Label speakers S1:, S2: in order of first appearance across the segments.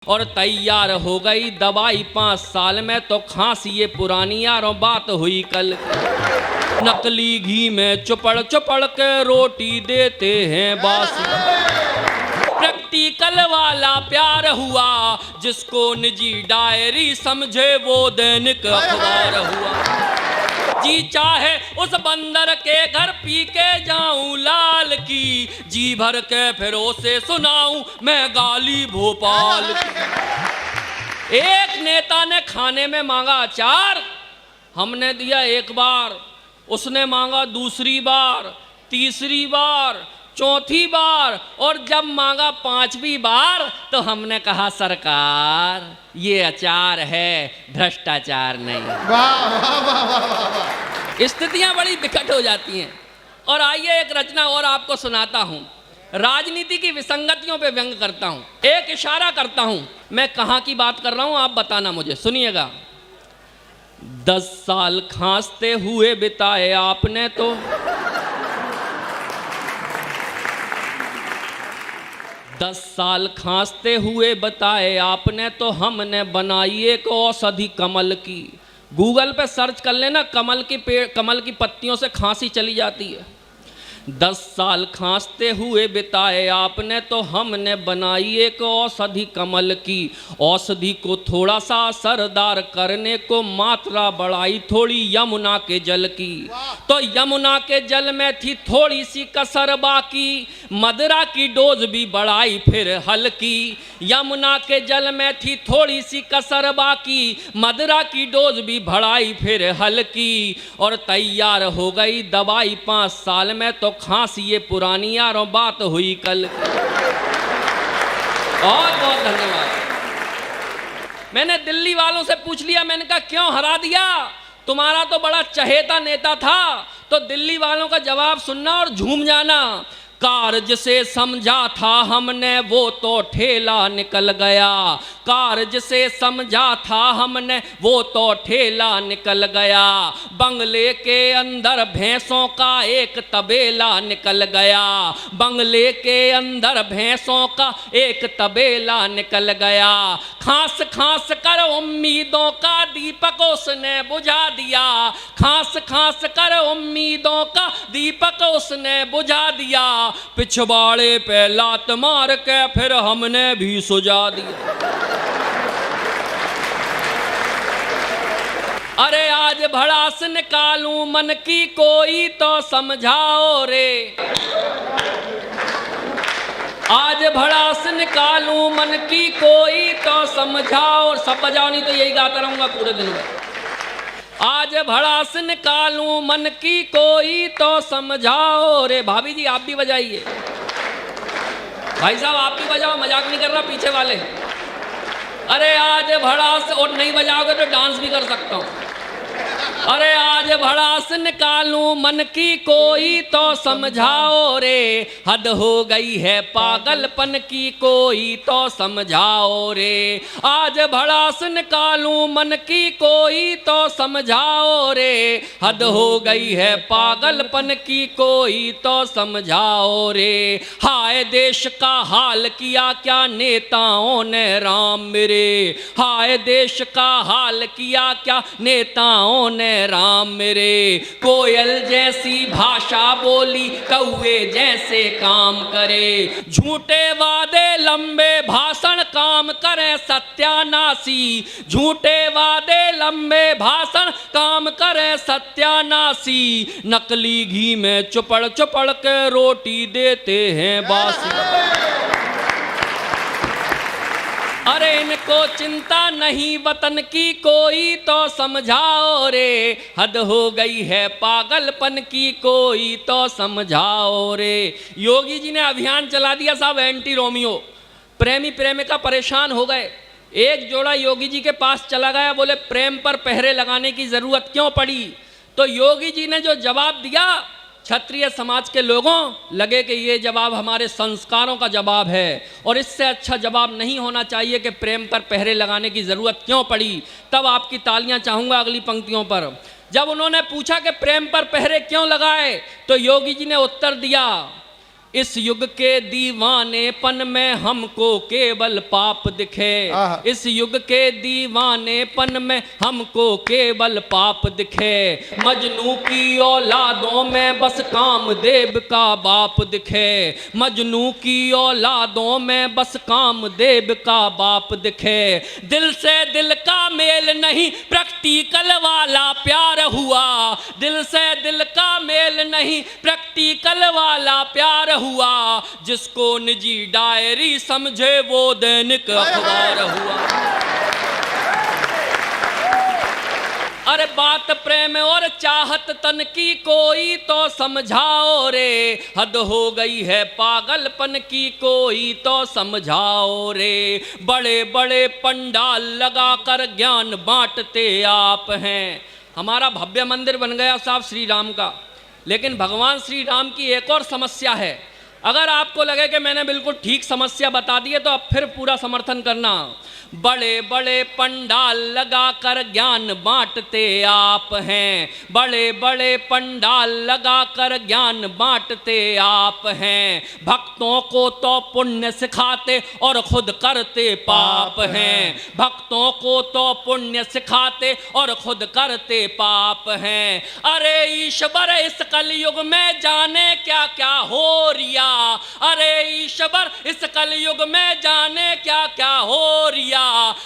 S1: और तैयार हो गई दवाई 5 साल में, तो खांसी ये पुरानी यारों बात हुई कल। नकली घी में चुपड़ चुपड़ के रोटी देते हैं बासी। प्रैक्टिकल वाला प्यार हुआ, जिसको निजी डायरी समझे वो दैनिक अखबार हुआ। जी चाहे उस बंदर के घर पी के जाऊं लाल की, जी भर के फिर उसे सुनाऊं मैं गाली भोपाल की। एक नेता ने खाने में मांगा अचार, हमने दिया 1 बार, उसने मांगा दूसरी बार, तीसरी बार, चौथी बार, और जब मांगा 5वीं बार तो हमने कहा सरकार ये अचार है, भ्रष्टाचार नहीं।
S2: वाह वाह वाह वाह वाह।
S1: स्थितियां बड़ी विकट हो जाती हैं। और आइए एक रचना और आपको सुनाता हूं, राजनीति की विसंगतियों पे व्यंग करता हूं, एक इशारा करता हूं। मैं कहां की बात कर रहा हूं आप बताना मुझे, सुनिएगा। 10 साल खांसते हुए बिताए आपने तो 10 साल खांसते हुए बताए आपने तो, हमने बनाई एक औषधि कमल की। गूगल पे सर्च कर लेना, कमल की पत्तियों से खांसी चली जाती है। 10 साल खांसते हुए बिताए आपने तो, हमने बनाई एक औषधि कमल की। औषधि को थोड़ा सा असरदार करने को मात्रा बढ़ाई थोड़ी यमुना के जल की। तो यमुना के जल में थी थोड़ी सी कसर बाकी, मदरा की डोज भी बढ़ाई फिर हल्की। यमुना के जल में थी थोड़ी सी कसर बाकी, मदरा की डोज भी बढ़ाई फिर हल्की। और तैयार हो गई दवाई 5 साल में, तो खांसी ये पुरानी यारों बात हुई कल। बहुत बहुत धन्यवाद। मैंने दिल्ली वालों से पूछ लिया, मैंने कहा क्यों हरा दिया, तुम्हारा तो बड़ा चहेता नेता था। तो दिल्ली वालों का जवाब सुनना और झूम जाना। कार्य से समझा था हमने वो तो ठेला निकल गया, कार्य से समझा था हमने वो तो ठेला निकल गया। बंगले के अंदर भैंसों का एक तबेला निकल गया, बंगले के अंदर भैंसों का एक तबेला निकल गया। खांस खांस कर उम्मीदों का दीपक उसने बुझा दिया, खांस खांस कर उम्मीदों का दीपक उसने बुझा दिया। पिछवाड़े पे लात मार के फिर हमने भी सुझा दिया। अरे आज भड़ास निकालूं मन की कोई तो समझाओ रे, आज भड़ास निकालूं मन की कोई तो समझाओ। सब बजाओ नहीं तो यही गाता रहूंगा पूरे दिन में। आज भड़ास निकालूं मन की कोई तो समझाओ रे। भाभी जी आप भी बजाइए, भाई साहब आप भी बजाओ, मजाक नहीं कर रहा पीछे वाले। अरे आज भड़ास, और नहीं बजाओगे तो डांस भी कर सकता हूँ। अरे आज भड़ास निकालूं मन की कोई तो समझाओ रे, हद हो गई है पागलपन की कोई तो समझाओ रे। आज भड़ास निकालूं मन की कोई तो समझाओ रे, हद हो गई है पागलपन की कोई तो समझाओ रे। हाय देश का हाल किया क्या नेताओं ने राम मेरे, हाय देश का हाल किया क्या नेताओं ने राम मेरे। कोयल जैसी भाषा बोली कौवे जैसे काम करे, झूठे वादे लंबे भाषण काम करे सत्यानाशी, झूठे वादे लंबे भाषण काम करे सत्यानाशी। नकली घी में चुपड़ चुपड़ के रोटी देते हैं बासी। अरे इनको चिंता नहीं वतन की कोई तो समझाओ रे, हद हो गई है पागलपन की कोई तो समझाओ रे। योगी जी ने अभियान चला दिया साहब एंटी रोमियो, प्रेमी प्रेमिका परेशान हो गए। एक जोड़ा योगी जी के पास चला गया, बोले प्रेम पर पहरे लगाने की जरूरत क्यों पड़ी। तो योगी जी ने जो जवाब दिया, क्षत्रिय समाज के लोगों लगे कि ये जवाब हमारे संस्कारों का जवाब है, और इससे अच्छा जवाब नहीं होना चाहिए कि प्रेम पर पहरे लगाने की ज़रूरत क्यों पड़ी। तब आपकी तालियां चाहूँगा अगली पंक्तियों पर। जब उन्होंने पूछा कि प्रेम पर पहरे क्यों लगाए, तो योगी जी ने उत्तर दिया इस युग के दीवानेपन में हमको केवल पाप दिखे।
S2: आहा।
S1: इस युग के दीवानेपन में हमको केवल पाप दिखे। मजनू की औलादों में बस कामदेव का बाप दिखे। मजनू की औलादों में बस कामदेव का बाप दिखे। दिल से दिल का मेल नहीं, प्रैक्टिकल वाला प्यार हुआ। दिल से दिल का मेल नहीं, प्रैक्टिकल वाला प्यार हुआ। जिसको निजी डायरी समझे वो दैनिक अखबार हुआ। अरे बात प्रेम और चाहत तन की कोई तो समझाओ रे। हद हो गई है पागलपन की कोई तो समझाओ रे। बड़े बड़े पंडाल लगाकर ज्ञान बांटते आप हैं। हमारा भव्य मंदिर बन गया साहब श्री राम का, लेकिन भगवान श्री राम की एक और समस्या है। अगर आपको लगे कि मैंने बिल्कुल ठीक समस्या बता दी है तो अब फिर पूरा समर्थन करना। बड़े बड़े पंडाल लगाकर ज्ञान बांटते आप हैं। बड़े बड़े पंडाल लगाकर ज्ञान बांटते आप हैं। भक्तों को तो पुण्य सिखाते और खुद करते पाप हैं। भक्तों को तो पुण्य सिखाते और खुद करते पाप हैं। अरे ईश्वर इस कलयुग में जाने क्या क्या हो रिया। अरे ईश्वर इस कलयुग में जाने क्या क्या हो रिया।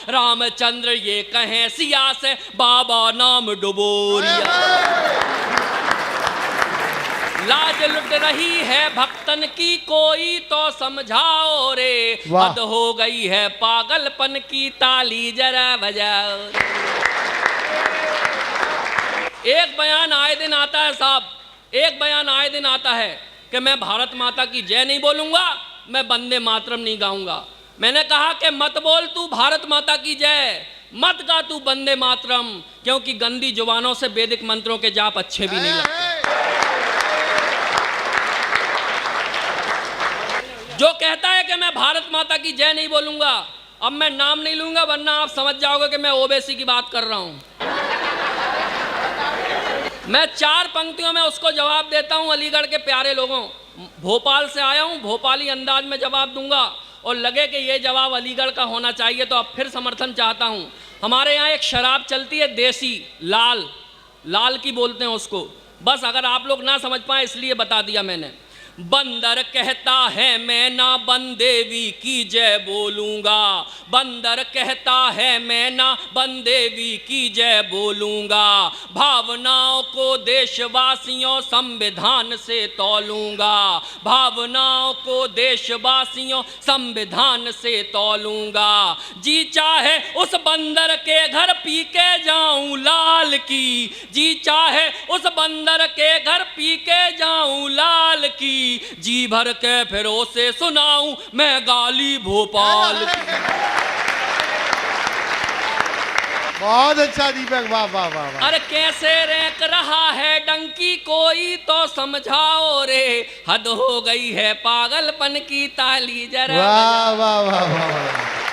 S1: रामचंद्र ये कहें सिया से बाबा नाम डुबोरिया। लाज लुट रही है भक्तन की कोई तो समझाओ रे। हद हो गई है पागलपन की ताली जरा बजाओ। एक बयान आए दिन आता है साहब, एक बयान आए दिन आता है कि मैं भारत माता की जय नहीं बोलूंगा, मैं वंदे मातरम नहीं गाऊंगा। मैंने कहा कि मत बोल तू भारत माता की जय, मत गा तू वंदे मातरम, क्योंकि गंदी जुबानों से वैदिक मंत्रों के जाप अच्छे भी नहीं लगते। जो कहता है कि मैं भारत माता की जय नहीं बोलूंगा, अब मैं नाम नहीं लूंगा वरना आप समझ जाओगे कि मैं ओबीसी की बात कर रहा हूं। मैं 4 पंक्तियों में उसको जवाब देता हूं। अलीगढ़ के प्यारे लोगों, भोपाल से आया हूं, भोपाली अंदाज में जवाब दूंगा और लगे कि ये जवाब अलीगढ़ का होना चाहिए तो अब फिर समर्थन चाहता हूं। हमारे यहाँ एक शराब चलती है देसी, लाल, लाल की बोलते हैं उसको। बस अगर आप लोग ना समझ पाए इसलिए बता दिया मैंने। बंदर कहता है मैं ना बंदेवी की जय बोलूंगा। बंदर कहता है मैं ना बंदेवी की जय बोलूंगा। भावनाओं को देशवासियों संविधान से तौलूंगा। भावनाओं को देशवासियों संविधान से तौलूंगा। जी चाहे उस बंदर के घर पी के जाऊं लाल की। जी चाहे उस बंदर के घर पी के जाऊं लाल की। जी भर के फिर से सुनाऊं मैं गाली भोपाल की।
S2: बहुत अच्छा दीपक, वाह वाह वाह वाह।
S1: अरे कैसे रैंक रहा है डंकी कोई तो समझाओ रे। हद हो गई है पागलपन की ताली जरा।
S2: वाह वाह वाह वाह वाह।